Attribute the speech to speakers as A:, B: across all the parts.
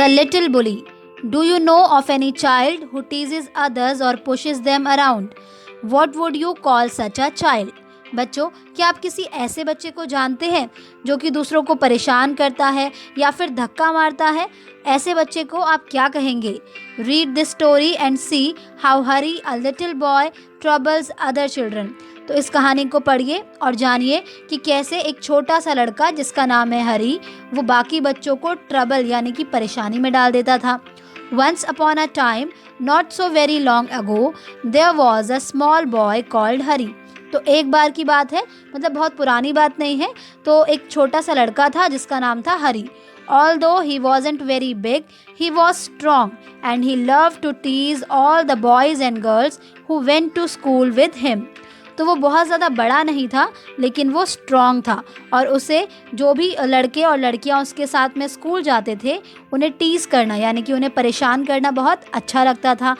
A: The little bully. Do you know of any child who teases others or pushes them around? What would you call such a child? बच्चों, क्या आप किसी ऐसे बच्चे को जानते हैं जो कि दूसरों को परेशान करता है या फिर धक्का मारता है? ऐसे बच्चे को आप क्या कहेंगे? Read this story and see how Hari a little boy troubles other children. तो इस कहानी को पढ़िए और जानिए कि कैसे एक छोटा सा लड़का जिसका नाम है हरी, वो बाकी बच्चों को ट्रबल यानी कि परेशानी में डाल देता था। Once upon a time, not so very long ago, there was a small boy called Hari. तो एक बार की बात है, मतलब बहुत पुरानी बात नहीं है। तो एक छोटा सा लड़का था जिसका नाम था हरी। Although he wasn't very big, he was strong and he loved to tease all the boys and girls who went to school with him. तो वो बहुत ज़्यादा बड़ा नहीं था, लेकिन वो स्ट्रॉन्ग था और उसे जो भी लड़के और लड़कियां उसके साथ में स्कूल जाते थे उन्हें टीज करना यानी कि उन्हें परेशान करना बहुत अच्छा लगता था।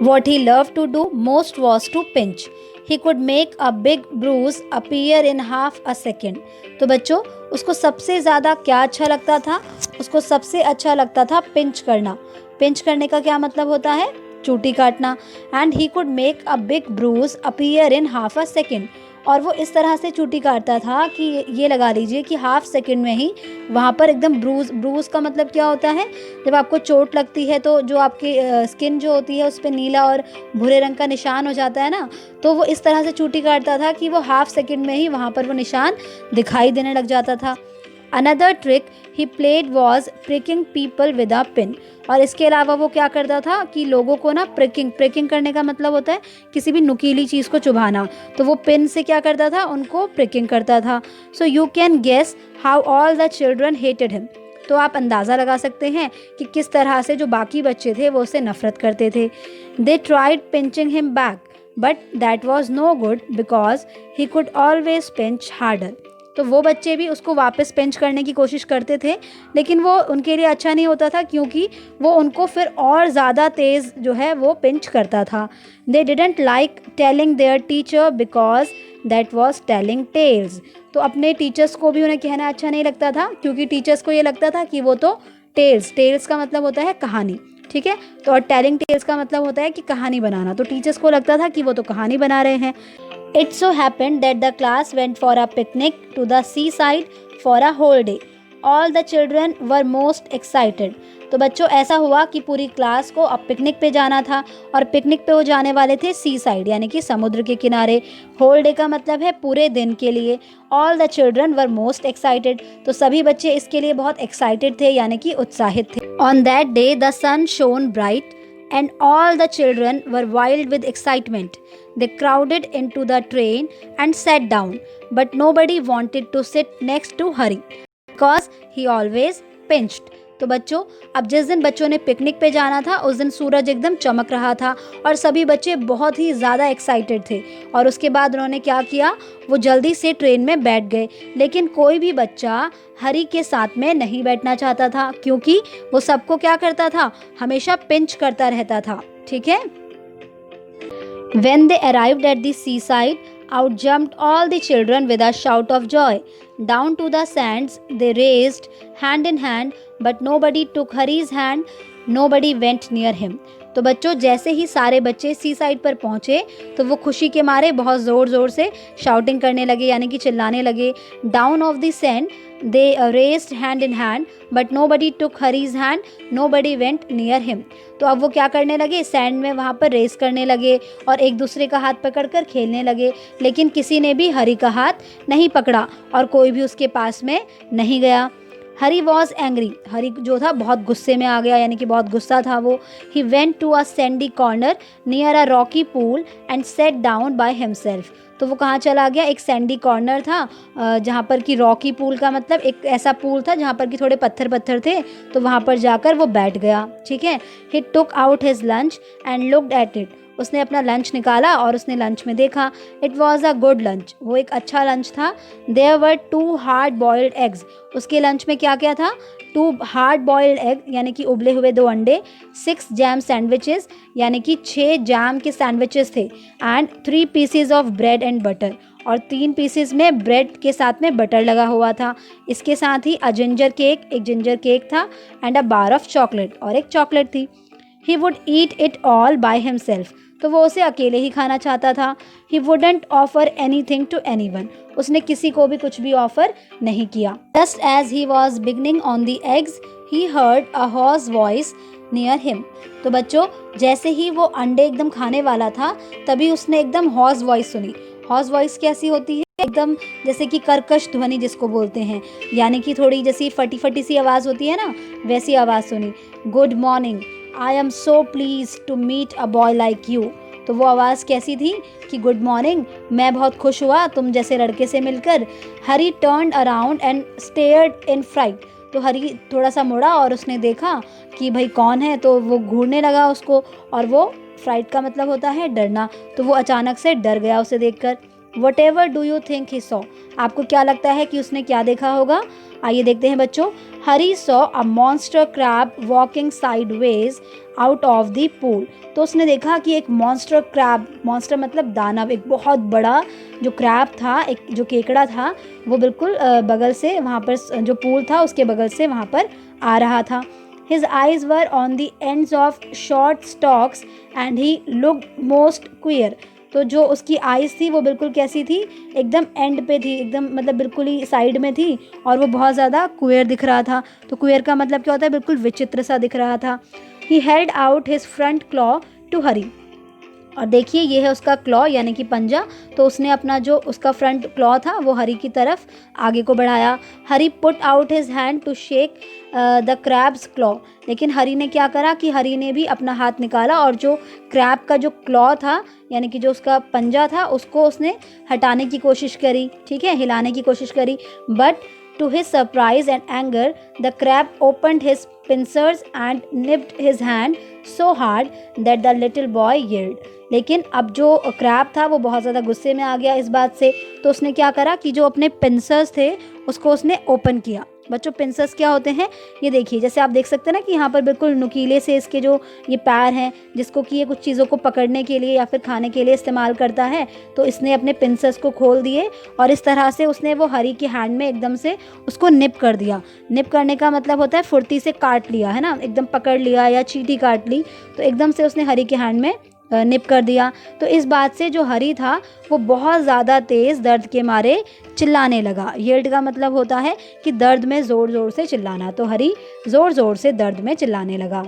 A: What he loved to do most was to pinch. He could make a big bruise appear in half a second. तो बच्चों, उसको सबसे ज़्यादा क्या अच्छा लगता था? उसको सबसे अच्छा लगता था पिंच करना। पिंच करने का क्या मतलब होता है? चूटी काटना। And he could make a big bruise appear in half a second. और वो इस तरह से चूटी काटता था कि ये लगा लीजिए कि हाफ सेकेंड में ही वहाँ पर एकदम ब्रूज का मतलब क्या होता है? जब आपको चोट लगती है तो जो आपकी स्किन जो होती है उस पर नीला और भूरे रंग का निशान हो जाता है ना, तो वो इस तरह से चूटी काटता था कि वो हाफ सेकेंड में ही वहाँ पर वो निशान दिखाई देने लग जाता था। Another trick he played was pricking people with a pin. और इसके अलावा वो क्या करता था कि लोगों को ना प्रिकिंग करने का मतलब होता है किसी भी नुकीली चीज़ को चुभाना। तो वो पिन से क्या करता था? उनको प्रिकिंग करता था। So you can guess how all the children hated him. तो आप अंदाज़ा लगा सकते हैं कि किस तरह से जो बाकी बच्चे थे वो उससे नफरत करते थे। They tried pinching him back but that was no good because he could always pinch harder. तो वो बच्चे भी उसको वापस पिंच करने की कोशिश करते थे, लेकिन वो उनके लिए अच्छा नहीं होता था क्योंकि वो उनको फिर और ज़्यादा तेज़ जो है वो पिंच करता था। They didn't like telling their teacher because that was telling tales. तो अपने टीचर्स को भी उन्हें कहना अच्छा नहीं लगता था क्योंकि टीचर्स को ये लगता था कि वो तो टेल्स का मतलब होता है कहानी, ठीक है। तो और टेलिंग टेल्स का मतलब होता है कि कहानी बनाना। तो टीचर्स को लगता था कि वो तो कहानी बना रहे हैं। It so happened that the class went for a picnic to the seaside for a whole day. All the children were most excited. तो बच्चों, ऐसा हुआ कि पूरी क्लास को अब पिकनिक पे जाना था और पिकनिक पे वो जाने वाले थे सी साइड यानी कि समुद्र के किनारे। होल डे का मतलब है पूरे दिन के लिए। All the children were most excited. तो सभी बच्चे इसके लिए बहुत एक्साइटेड थे यानी कि उत्साहित थे। On that day the sun shone bright and all the children were wild with excitement. They crowded into the train and sat down, but nobody wanted to sit next to Hari because he always pinched. तो बच्चों, अब जिस दिन बच्चों ने picnic पे जाना था उस दिन सूरज एकदम चमक रहा था और सभी बच्चे बहुत ही ज़्यादा एक्साइटेड थे। और उसके बाद उन्होंने क्या किया? वो जल्दी से ट्रेन में बैठ गए, लेकिन कोई भी बच्चा हरी के साथ में नहीं बैठना चाहता था क्योंकि वो सबको क्या करता था? हमेशा पिंच करता रहता था, ठीक है। When they arrived at the seaside, out jumped all the children with a shout of joy. Down to the sands they raced hand in hand, but nobody took Hari's hand, nobody went near him. तो बच्चों, जैसे ही सारे बच्चे सी side पर पहुँचे तो वो खुशी के मारे बहुत ज़ोर ज़ोर से शाउटिंग करने लगे यानी कि चिल्लाने लगे। Down of the sand they raced hand in hand but nobody took Harry's hand, nobody went near him. तो अब वो क्या करने लगे? सैंड में वहाँ पर रेस करने लगे और एक दूसरे का हाथ पकड़कर खेलने लगे, लेकिन किसी ने भी हरी का हाथ नहीं पकड़ा और कोई भी उसके पास में नहीं गया। हरी वॉज एंग्री। हरी जो था बहुत गुस्से में आ गया यानी कि बहुत गुस्सा था वो। He went to a sandy corner near a rocky pool and sat down by himself. तो वो कहाँ चला गया? एक सैंडी कॉर्नर था जहाँ पर कि रॉकी पूल का मतलब एक ऐसा पूल था जहाँ पर कि थोड़े पत्थर पत्थर थे, तो वहाँ पर जाकर वो बैठ गया, ठीक है। He took out his lunch and looked at it. उसने अपना लंच निकाला और उसने लंच में देखा। It was a good lunch. वो एक अच्छा लंच था। There were 2 hard boiled eggs. उसके लंच में क्या क्या था? 2 हार्ड बॉइल्ड एग यानी कि उबले हुए 2 अंडे, 6 जैम सैंडविचेस यानी कि 6 जैम के सैंडविचेस थे, and 3 PCs of bread and butter, और 3 पीसेस में ब्रेड के साथ में बटर लगा हुआ था। इसके साथ ही एक जिंजर केक था, and a bar of chocolate, और एक चॉकलेट थी। He would eat it all by himself, तो वो उसे अकेले ही खाना चाहता था। He wouldn't offer anything to anyone, उसने किसी को भी कुछ भी ऑफर नहीं किया। Just as he was beginning on the eggs he heard a hoarse voice near him. तो बच्चों, जैसे ही वो अंडे एकदम खाने वाला था तभी उसने एकदम हॉर्स वॉइस सुनी। हॉर्स वॉइस कैसी होती है? एकदम जैसे कि कर्कश ध्वनि जिसको बोलते हैं, यानी कि थोड़ी जैसी फटी फटी सी आवाज़ होती है ना, वैसी आवाज़ सुनी। Good morning, I am so pleased to meet a boy like you. तो वो आवाज़ कैसी थी कि गुड मॉर्निंग, मैं बहुत खुश हुआ तुम जैसे लड़के से मिलकर। Harry turned around and stared in fright. तो हरी थोड़ा सा मुड़ा और उसने देखा कि भाई कौन है, तो वो घूरने लगा उसको, और वो फ्राइट का मतलब होता है डरना, तो वो अचानक से डर गया उसे देखकर। What ever do you think he saw, आपको क्या लगता है कि उसने क्या देखा होगा? आइए देखते हैं बच्चों। Harry saw a monster crab walking sideways out of the pool. तो उसने देखा कि एक मॉन्स्टर क्रैब, मॉन्स्टर मतलब दानव, एक बहुत बड़ा जो क्रैब था, एक जो केकड़ा था, वो बिल्कुल बगल से वहाँ पर जो पूल था उसके बगल से वहाँ पर आ रहा था। His eyes were on the ends of short stalks and he looked most queer। तो जो उसकी आइज़ थी वो बिल्कुल कैसी थी? एकदम एंड पे थी, एकदम मतलब बिल्कुल ही साइड में थी, और वो बहुत ज़्यादा क्वेयर दिख रहा था। तो क्वेयर का मतलब क्या होता है? बिल्कुल विचित्र सा दिख रहा था। He held out his front claw to Hari। और देखिए ये है उसका क्लॉ यानी कि पंजा। तो उसने अपना जो उसका फ्रंट क्लॉ था वो हरी की तरफ आगे को बढ़ाया। Harry put out his hand to shake the crab's claw. लेकिन हरी ने क्या करा कि हरी ने भी अपना हाथ निकाला और जो क्रैब का जो क्लॉ था यानी कि जो उसका पंजा था उसको उसने हटाने की कोशिश करी, ठीक है, हिलाने की कोशिश करी। But to his surprise and anger the crab opened his pincers and nipped his hand so hard that the little boy yelled। लेकिन अब जो क्रैब था वो बहुत ज़्यादा गुस्से में आ गया इस बात से, तो उसने क्या करा कि जो अपने पिंसर्स थे उसको उसने ओपन किया। बच्चों, पिंसर्स क्या होते हैं? ये देखिए, जैसे आप देख सकते हैं ना कि यहाँ पर बिल्कुल नुकीले से इसके जो ये पैर हैं, जिसको कि ये कुछ चीज़ों को पकड़ने के लिए या फिर खाने के लिए इस्तेमाल करता है। तो इसने अपने पिंसर्स को खोल दिए और इस तरह से उसने वो हरी के हैंड में एकदम से उसको निप कर दिया। निप करने का मतलब होता है फुर्ती से काट लिया, है ना, एकदम पकड़ लिया या चींटी काट ली। तो एकदम से उसने हरी के हैंड में निप कर दिया। तो इस बात से जो हरी था वो बहुत ज़्यादा तेज़ दर्द के मारे चिल्लाने लगा। येल्ड का मतलब होता है कि दर्द में ज़ोर ज़ोर से चिल्लाना। तो हरी ज़ोर ज़ोर से दर्द में चिल्लाने लगा।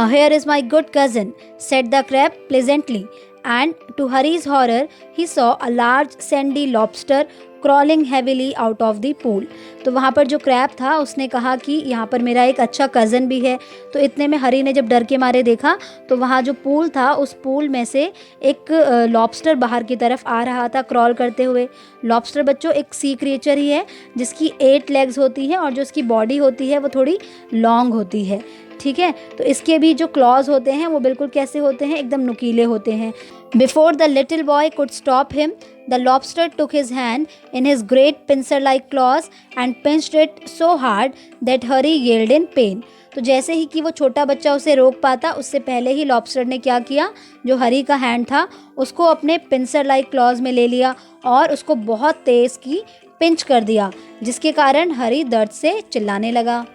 A: Here is my good cousin, said the crab pleasantly, and to Hari's horror, he saw a large sandy lobster crawling heavily out of the pool। तो वहाँ पर जो क्रैब था उसने कहा कि यहाँ पर मेरा एक अच्छा कज़न भी है। तो इतने में हरी ने जब डर के मारे देखा तो वहाँ जो पूल था उस पूल में से एक लॉबस्टर बाहर की तरफ आ रहा था क्रॉल करते हुए। लॉबस्टर बच्चों एक सी क्रिएचर ही है जिसकी 8 लेग्स होती है और जो उसकी बॉडी होती है वो थोड़ी लॉन्ग होती है, ठीक है। तो इसके भी जो क्लॉज होते हैं वो बिल्कुल कैसे होते हैं? एकदम नुकीले होते हैं। Before the little boy could stop him the lobster took his hand in his great pincer like claws and pinched it so hard that Harry yelled in pain. तो जैसे ही कि वो छोटा बच्चा उसे रोक पाता उससे पहले ही लॉबस्टर ने क्या किया, जो हरी का हैंड था उसको अपने पिंसर लाइक क्लॉज में ले लिया और उसको बहुत तेज़ की पिंच कर दिया, जिसके कारण हरी दर्द से चिल्लाने लगा।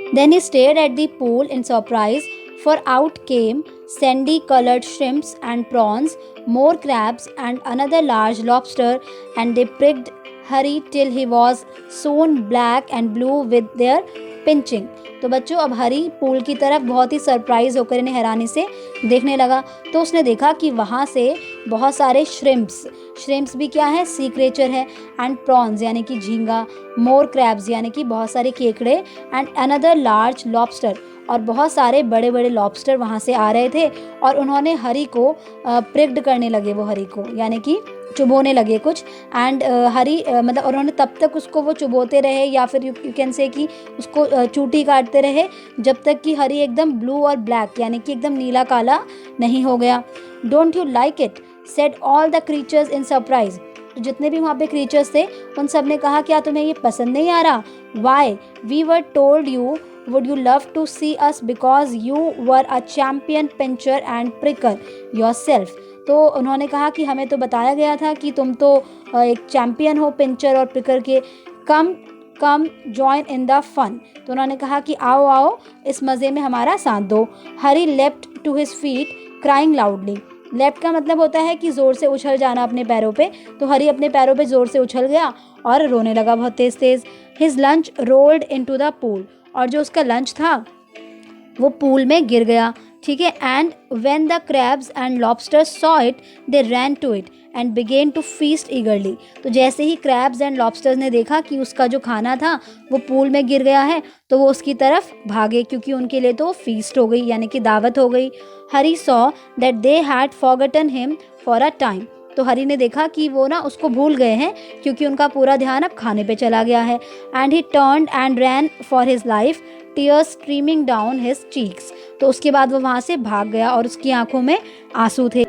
A: Then he stared at the pool in surprise, for out came sandy-colored shrimps and prawns, more crabs and another large lobster, and they pricked Hari till he was soon black and blue with their pinching। तो बच्चों, अब हरी pool की तरफ बहुत ही surprise होकर इन्हें हैरानी से देखने लगा। तो उसने देखा कि वहाँ से बहुत सारे श्रिम्प्स भी क्या है? सी क्रिएचर है। एंड प्रॉन्स यानी कि झींगा, मोर क्रैब्स यानी कि बहुत सारे केकड़े, एंड अनदर लार्ज लॉबस्टर और बहुत सारे बड़े बड़े लॉबस्टर वहाँ से आ रहे थे और उन्होंने हरी को प्रिक्ड करने लगे, वो हरी को यानी कि चुभोने लगे कुछ। एंड हरी मतलब उन्होंने तब तक उसको वो चुभोते रहे या फिर यू कैन से कि उसको चूटी काटते रहे जब तक कि हरी एकदम ब्लू और ब्लैक यानी कि एकदम नीला काला नहीं हो गया। Don't you like it, said all the creatures in surprise. जितने भी वहाँ पे क्रीचर्स थे उन सब ने कहा क्या तुम्हें ये पसंद नहीं आ रहा? Why we were told you would you love to see us because you were a champion pincher and pricker yourself. तो उन्होंने कहा कि हमें तो बताया गया था कि तुम तो एक चैम्पियन हो पिंचर और प्रिकर के, come come join in the fun. तो उन्होंने कहा कि आओ आओ इस मज़े में हमारा साथ दो। Harry left to his feet crying loudly. Left का मतलब होता है कि ज़ोर से उछल जाना अपने पैरों पे, तो हरी अपने पैरों पे ज़ोर से उछल गया और रोने लगा बहुत तेज़ तेज़। His lunch rolled into the pool, और जो उसका लंच था वो पूल में गिर गया, ठीक है। And when the crabs and lobsters saw it they ran to it and began to feast eagerly. तो जैसे ही क्रैब्स एंड लॉबस्टर्स ने देखा कि उसका जो खाना था वो पूल में गिर गया है तो वो उसकी तरफ भागे, क्योंकि उनके लिए तो फीस्ट हो गई, यानी कि दावत हो गई। Harry saw that they had forgotten him for a time. तो हरी ने देखा कि वो ना उसको भूल गए हैं क्योंकि उनका पूरा ध्यान अब खाने पे चला गया है। And he turned and ran for his life, tears streaming down his cheeks. तो उसके बाद वो वहाँ से भाग गया और उसकी आंखों में आंसू थे।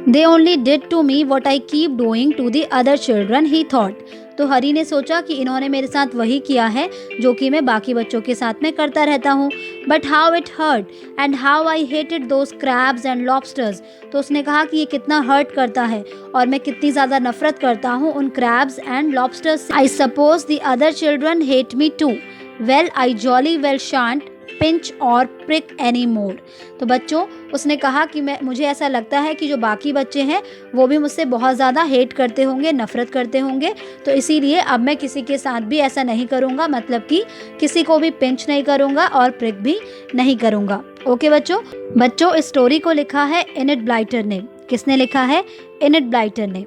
A: They only did to me what I keep doing to the other children he thought. तो हरी ने सोचा कि इन्होंने मेरे साथ वही किया है जो कि मैं बाकी बच्चों के साथ में करता रहता हूँ। But how it hurt and how I hated those crabs and lobsters. तो उसने कहा कि ये कितना हर्ट करता है और मैं कितनी ज़्यादा नफरत करता हूँ उन क्रैब्स एंड लॉबस्टर्स से। I suppose the other children hate me too. Well I jolly well shan't pinch or prick any more. तो बच्चों उसने कहा कि मुझे ऐसा लगता है कि जो बाकी बच्चे हैं वो भी मुझसे बहुत ज़्यादा हेट करते होंगे, नफ़रत करते होंगे, तो इसीलिए अब मैं किसी के साथ भी ऐसा नहीं करूँगा, मतलब कि किसी को भी पिंच नहीं करूँगा और प्रिक भी नहीं करूँगा। ओके बच्चों, इस स्टोरी को लिखा है एनिट ब्लाइटर ने। किसने लिखा है? एनिट ब्लाइटर ने।